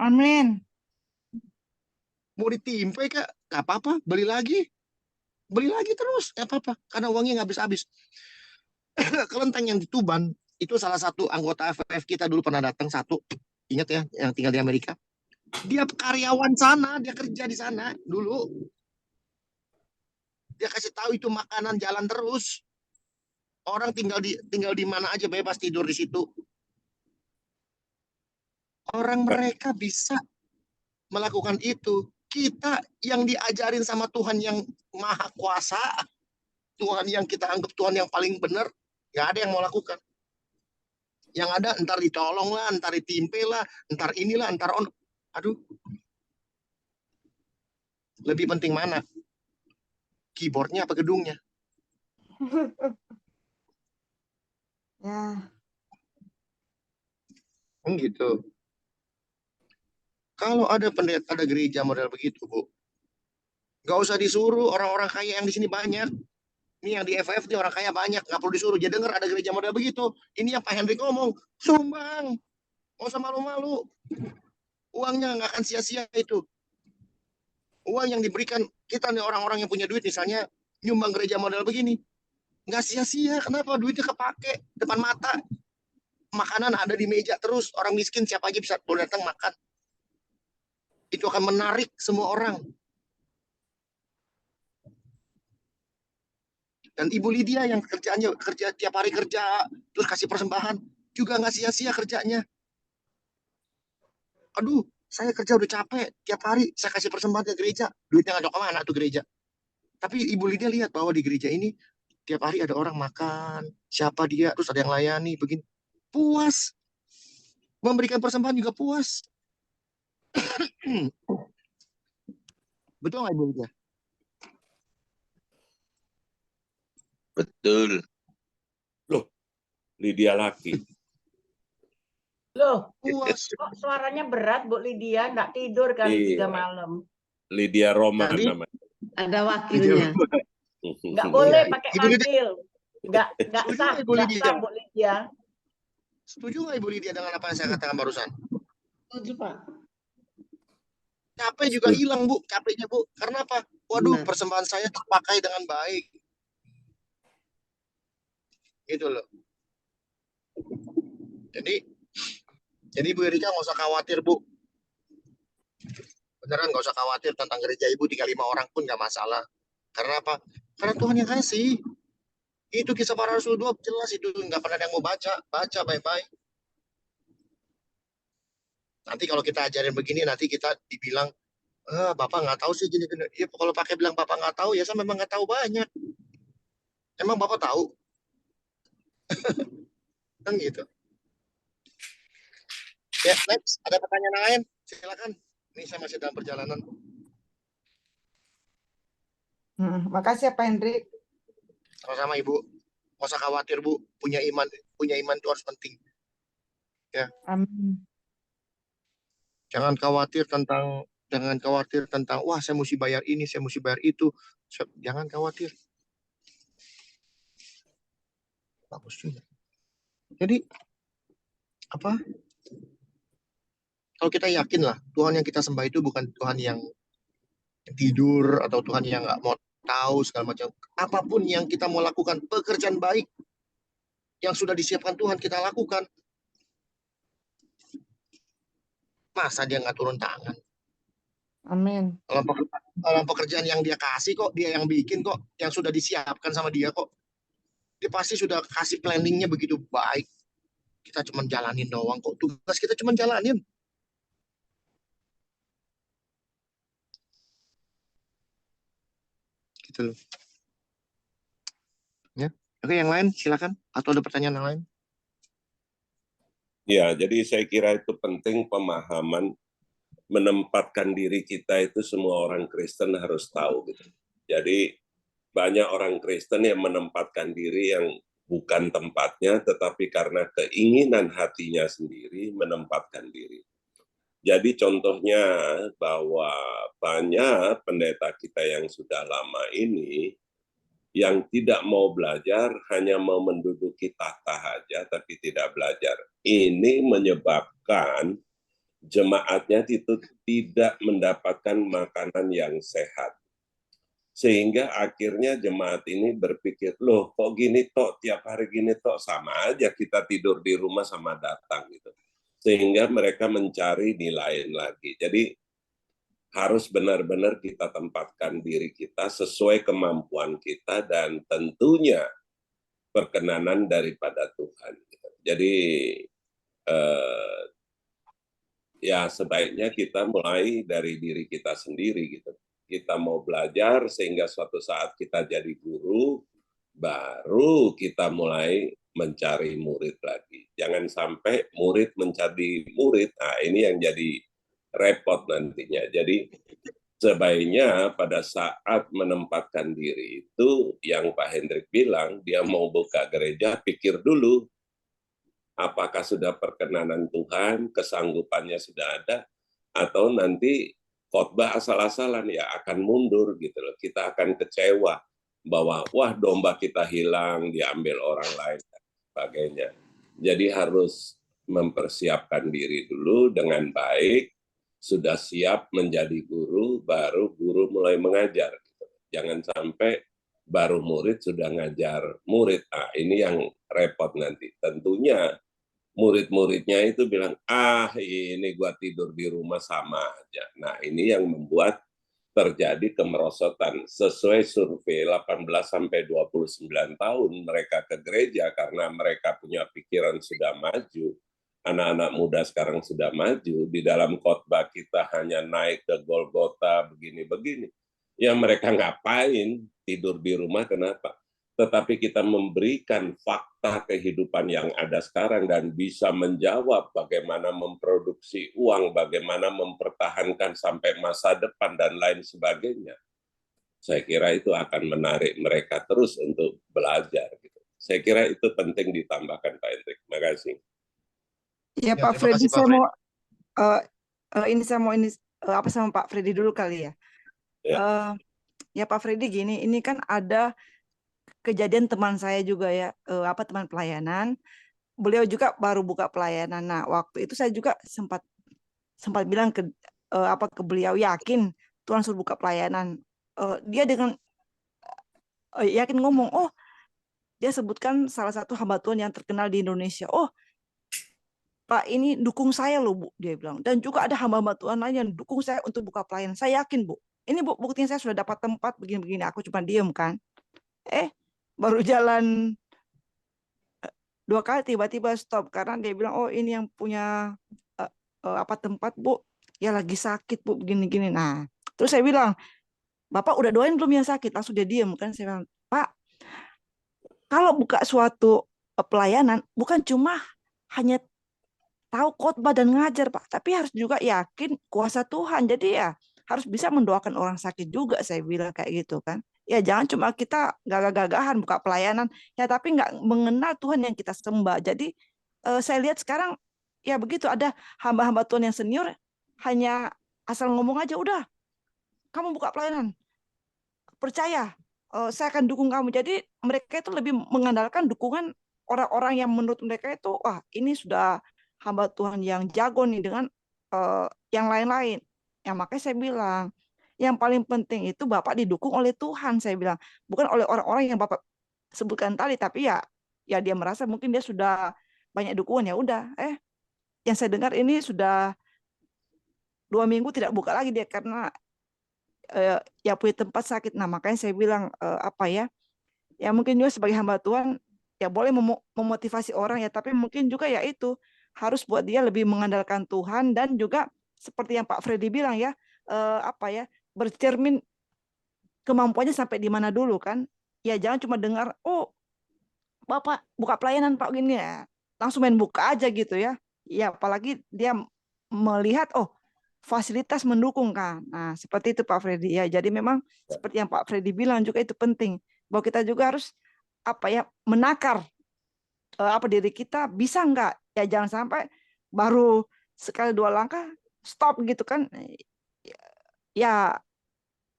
Speaker 6: Amin.
Speaker 7: Mau ditimpa Kak, nggak apa-apa, beli lagi terus, nggak apa-apa, karena uangnya nggak habis-habis. Kelenteng yang di Tuban itu salah satu anggota FF kita dulu pernah datang satu, ingat ya, yang tinggal di Amerika. Dia karyawan sana, dia kerja di sana dulu. Dia kasih tahu itu makanan jalan terus. Orang tinggal di mana aja bebas tidur di situ. Orang mereka bisa melakukan itu. Kita yang diajarin sama Tuhan yang maha kuasa, Tuhan yang kita anggap Tuhan yang paling benar, nggak ada yang mau lakukan. Yang ada entar ditolong lah, entar ditimpe lah, entar inilah, entar on. Aduh. Lebih penting mana? Keyboardnya apa gedungnya?
Speaker 6: Ya.
Speaker 7: Gitu. Kalau ada pendeta, ada gereja model begitu, Bu, nggak usah disuruh, orang-orang kaya yang di sini banyak. Ini yang di FF ini orang kaya banyak, nggak perlu disuruh. Dia dengar ada gereja model begitu. Ini yang Pak Henry ngomong, sumbang, nggak usah malu-malu. Uangnya nggak akan sia-sia itu. Uang yang diberikan kita nih orang-orang yang punya duit, misalnya nyumbang gereja model begini, nggak sia-sia. Kenapa? Duitnya kepake depan mata. Makanan ada di meja terus. Orang miskin siapa aja bisa boleh datang makan. Itu akan menarik semua orang. Dan Ibu Lydia yang kerjaannya kerja tiap hari kerja terus kasih persembahan juga nggak sia-sia kerjanya. Aduh, saya kerja udah capek tiap hari saya kasih persembahan ke gereja, duitnya nggak ada kemana tuh gereja. Tapi Ibu Lydia lihat bahwa di gereja ini tiap hari ada orang makan, siapa dia, terus ada yang layani begini, puas. Memberikan persembahan juga puas. Betul nggak Ibu Lydia?
Speaker 4: Betul. Loh, Lydia laki.
Speaker 5: Loh,
Speaker 7: Puas.
Speaker 5: kok suaranya berat Bu Lydia? Nggak tidur kali
Speaker 4: Iya.
Speaker 5: 3 malam.
Speaker 4: Lydia Roma
Speaker 7: Jadi-
Speaker 4: namanya.
Speaker 3: Ada wakilnya.
Speaker 5: Nggak boleh
Speaker 7: Iya.
Speaker 5: pakai
Speaker 7: Ibu Lydia-
Speaker 5: manggil. Nggak
Speaker 7: Setuju
Speaker 5: sah,
Speaker 7: nggak, Ibu
Speaker 5: nggak
Speaker 7: Lydia?
Speaker 5: sah Bu Lydia.
Speaker 7: Setuju nggak Ibu Lydia dengan apa yang saya katakan barusan?
Speaker 3: Setuju, Pak.
Speaker 7: Capek juga hilang Bu, capeknya Bu. Karena apa? Waduh,
Speaker 3: Benar.
Speaker 7: persembahan saya terpakai dengan baik. Gitu loh. Jadi Bu Erika nggak usah khawatir Bu. Beneran nggak usah khawatir tentang gereja Ibu 35 orang pun nggak masalah. Karena apa? Karena Tuhan yang kasih. Itu Kisah Para Rasul 2 jelas itu, nggak pernah ada yang mau baca baik-baik. Nanti kalau kita ajarin begini nanti kita dibilang Bapak nggak tahu sih gini-gini. Ya, kalau pakai bilang Bapak nggak tahu, ya saya memang nggak tahu banyak. Emang Bapak tahu? Kan gitu. Ya, next. Ada pertanyaan lain? Silakan. Ini saya masih dalam perjalanan.
Speaker 6: Makasih ya Pak Hendrik.
Speaker 7: Sama-sama Ibu. Nggak usah khawatir Bu. Punya iman itu harus penting.
Speaker 6: Amin.
Speaker 7: Jangan khawatir tentang wah saya mesti bayar ini, saya mesti bayar itu. Jangan khawatir. Bagus juga. Jadi apa? Kalau kita yakin lah Tuhan yang kita sembah itu bukan Tuhan yang tidur atau Tuhan yang nggak mau tahu segala macam. Apapun yang kita mau lakukan, pekerjaan baik yang sudah disiapkan Tuhan kita lakukan. Masa dia nggak turun tangan?
Speaker 6: Amin.
Speaker 7: Dalam pekerjaan yang dia kasih kok, dia yang bikin kok, yang sudah disiapkan sama dia kok. Dia pasti sudah kasih planningnya begitu baik. Kita cuma jalanin doang kok. Tugas kita cuma jalanin. Gitu loh. Ya. Oke, yang lain silakan. Atau ada pertanyaan yang lain?
Speaker 4: Ya, jadi saya kira itu penting pemahaman menempatkan diri kita itu semua orang Kristen harus tahu gitu. Jadi banyak orang Kristen yang menempatkan diri yang bukan tempatnya, tetapi karena keinginan hatinya sendiri menempatkan diri. Jadi contohnya bahwa banyak pendeta kita yang sudah lama ini yang tidak mau belajar, hanya mau menduduki tahta saja, tapi tidak belajar. Ini menyebabkan jemaatnya itu tidak mendapatkan makanan yang sehat. Sehingga akhirnya jemaat ini berpikir, loh kok gini tok, tiap hari gini tok, sama aja kita tidur di rumah sama datang gitu. Sehingga mereka mencari nilai lagi. Jadi harus benar-benar kita tempatkan diri kita sesuai kemampuan kita dan tentunya perkenanan daripada Tuhan. Jadi ya sebaiknya kita mulai dari diri kita sendiri gitu. Kita mau belajar sehingga suatu saat kita jadi guru, baru kita mulai mencari murid lagi. Jangan sampai murid mencari murid, nah ini yang jadi repot nantinya. Jadi sebaiknya pada saat menempatkan diri itu yang Pak Hendrik bilang, dia mau buka gereja, pikir dulu apakah sudah perkenanan Tuhan, kesanggupannya sudah ada, atau nanti khotbah asal-asalan ya akan mundur gitu loh. Kita akan kecewa bahwa wah domba kita hilang, diambil orang lain dan sebagainya. Jadi harus mempersiapkan diri dulu dengan baik, sudah siap menjadi guru, baru guru mulai mengajar. Jangan sampai baru murid sudah ngajar murid. Ah, ini yang repot nanti. Tentunya murid-muridnya itu bilang, ini gua tidur di rumah sama aja. Nah, ini yang membuat terjadi kemerosotan. Sesuai survei 18-29 tahun mereka ke gereja karena mereka punya pikiran sudah maju. Anak-anak muda sekarang sudah maju. Di dalam khotbah kita hanya naik ke Golgota begini-begini. Ya mereka ngapain tidur di rumah, kenapa? Tetapi kita memberikan fakta kehidupan yang ada sekarang dan bisa menjawab bagaimana memproduksi uang, bagaimana mempertahankan sampai masa depan dan lain sebagainya. Saya kira itu akan menarik mereka terus untuk belajar. Saya kira itu penting ditambahkan Pak Hendrik. Terima kasih.
Speaker 6: Ya
Speaker 7: Ya,
Speaker 6: Pak
Speaker 7: terima
Speaker 6: Freddy,
Speaker 7: kasih, Pak
Speaker 6: saya mau apa sama Pak Freddy dulu kali ya.
Speaker 4: Ya.
Speaker 6: Ya Pak Freddy gini, ini kan ada kejadian teman saya juga ya, teman pelayanan. Beliau juga baru buka pelayanan. Nah, waktu itu saya juga sempat bilang ke beliau, yakin Tuhan suruh buka pelayanan. Dia dengan yakin ngomong, dia sebutkan salah satu hamba Tuhan yang terkenal di Indonesia. Oh, Pak, ini dukung saya loh, Bu, dia bilang. Dan juga ada hamba-hamba Tuhan lain yang dukung saya untuk buka pelayanan. Saya yakin, Bu. Ini Bu, buktinya saya sudah dapat tempat begini-begini. Aku cuma diem kan. Baru jalan 2 kali tiba-tiba stop karena dia bilang, oh ini yang punya tempat Bu, ya lagi sakit Bu begini-gini. Nah, terus saya bilang, Bapak udah doain belum yang sakit? Langsung dia diam kan. Saya bilang, Pak, kalau buka suatu pelayanan bukan cuma hanya tahu khotbah dan ngajar Pak, tapi harus juga yakin kuasa Tuhan. Jadi ya harus bisa mendoakan orang sakit juga, saya bilang kayak gitu kan. Ya jangan cuma kita gagah-gagahan buka pelayanan, ya tapi nggak mengenal Tuhan yang kita sembah. Jadi saya lihat sekarang ya begitu, ada hamba-hamba Tuhan yang senior hanya asal ngomong aja, udah kamu buka pelayanan, percaya saya akan dukung kamu. Jadi mereka itu lebih mengandalkan dukungan orang-orang yang menurut mereka itu, wah ini sudah hamba Tuhan yang jago nih dengan yang lain-lain. Ya makanya saya bilang, yang paling penting itu Bapak didukung oleh Tuhan, saya bilang, bukan oleh orang-orang yang Bapak sebutkan tadi, tapi ya dia merasa mungkin dia sudah banyak dukungan, ya udah. Yang saya dengar ini sudah 2 minggu tidak buka lagi dia karena ya punya tempat sakit. Nah makanya saya bilang apa ya mungkin juga sebagai hamba Tuhan ya boleh memotivasi orang ya, tapi mungkin juga ya itu harus buat dia lebih mengandalkan Tuhan, dan juga seperti yang Pak Freddy bilang ya, apa ya, bercermin kemampuannya sampai di mana dulu kan. Ya jangan cuma dengar, oh Bapak buka pelayanan Pak gini ya, langsung main buka aja gitu ya. Ya apalagi dia melihat, oh fasilitas mendukung kan. Nah seperti itu Pak Freddy ya. Jadi memang seperti yang Pak Freddy bilang juga itu penting, bahwa kita juga harus apa ya, menakar apa diri kita bisa nggak, ya jangan sampai baru sekali dua langkah stop gitu kan. Ya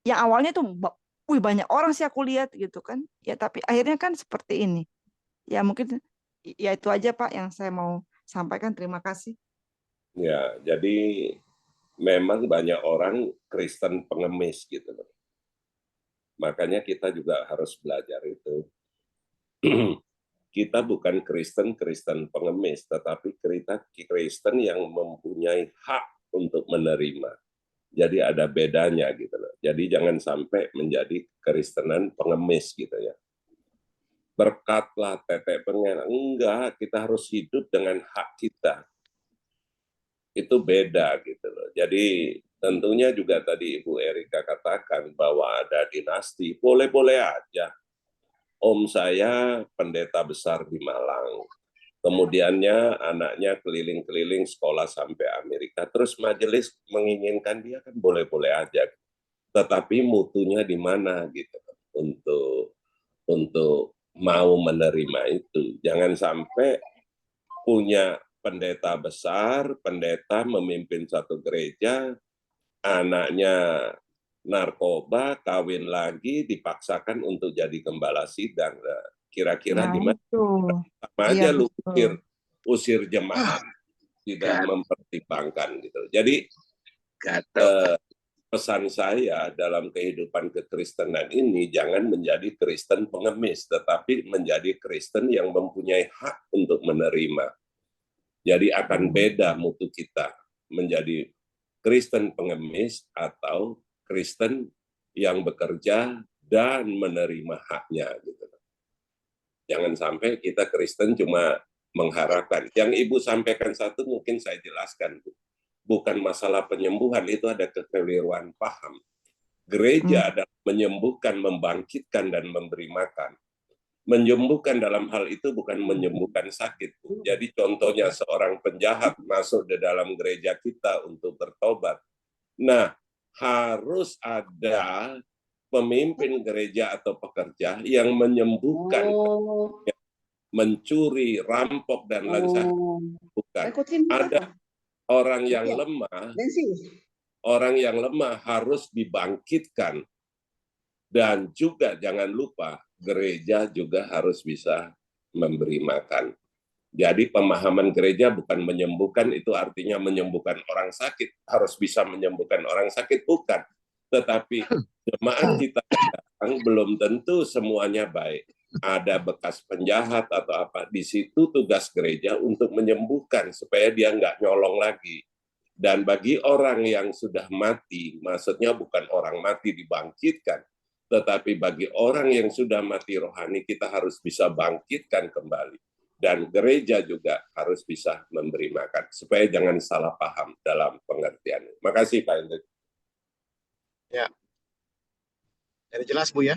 Speaker 6: yang awalnya tuh wih banyak orang sih aku lihat gitu kan ya, tapi akhirnya kan seperti ini. Ya mungkin ya itu aja Pak yang saya mau sampaikan. Terima kasih.
Speaker 4: Ya, jadi memang banyak orang Kristen pengemis gitu loh. Makanya kita juga harus belajar itu. Kita bukan Kristen pengemis, tetapi kita Kristen yang mempunyai hak untuk menerima. Jadi ada bedanya gitu loh. Jadi jangan sampai menjadi Kristenan pengemis gitu ya. Berkatlah tetek pengen, enggak, kita harus hidup dengan hak kita. Itu beda gitu loh. Jadi tentunya juga tadi Ibu Erika katakan bahwa ada dinasti, boleh-boleh aja. Om saya pendeta besar di Malang, kemudiannya anaknya keliling-keliling sekolah sampai Amerika, terus majelis menginginkan dia, kan boleh-boleh aja. Tetapi mutunya di mana gitu untuk mau menerima itu. Jangan sampai punya pendeta besar, pendeta memimpin satu gereja, anaknya narkoba, kawin lagi, dipaksakan untuk jadi gembala sidang. Kira-kira
Speaker 6: Nah
Speaker 4: gimana?
Speaker 6: itu.
Speaker 4: Sama
Speaker 6: Iya
Speaker 4: aja lu
Speaker 6: betul.
Speaker 4: usir jemaat, tidak mempertimbangkan gitu. Jadi pesan saya dalam kehidupan kekristenan ini, jangan menjadi Kristen pengemis, tetapi menjadi Kristen yang mempunyai hak untuk menerima. Jadi akan beda mutu kita menjadi Kristen pengemis atau Kristen yang bekerja dan menerima haknya gitu. Jangan sampai kita Kristen cuma mengharapkan. Yang Ibu sampaikan satu mungkin saya jelaskan, Bu. Bukan masalah penyembuhan, itu ada kekeliruan paham. Gereja adalah menyembuhkan, membangkitkan, dan memberi makan. Menyembuhkan dalam hal itu bukan menyembuhkan sakit. Jadi contohnya seorang penjahat masuk di dalam gereja kita untuk bertobat. Nah, harus ada pemimpin gereja atau pekerja yang menyembuhkan, mencuri, rampok, dan lain sebagainya. Bukan. Ada orang yang lemah, harus dibangkitkan. Dan juga jangan lupa, gereja juga harus bisa memberi makan. Jadi pemahaman gereja bukan menyembuhkan, itu artinya menyembuhkan orang sakit, harus bisa menyembuhkan orang sakit, bukan. Tetapi jemaat kita belum tentu semuanya baik. Ada bekas penjahat atau apa, di situ tugas gereja untuk menyembuhkan supaya dia nggak nyolong lagi. Dan bagi orang yang sudah mati, maksudnya bukan orang mati dibangkitkan, tetapi bagi orang yang sudah mati rohani, kita harus bisa bangkitkan kembali. Dan gereja juga harus bisa memberi makan, supaya jangan salah paham dalam pengertian. Makasih Pak Hendrik.
Speaker 7: Jadi jelas Bu ya.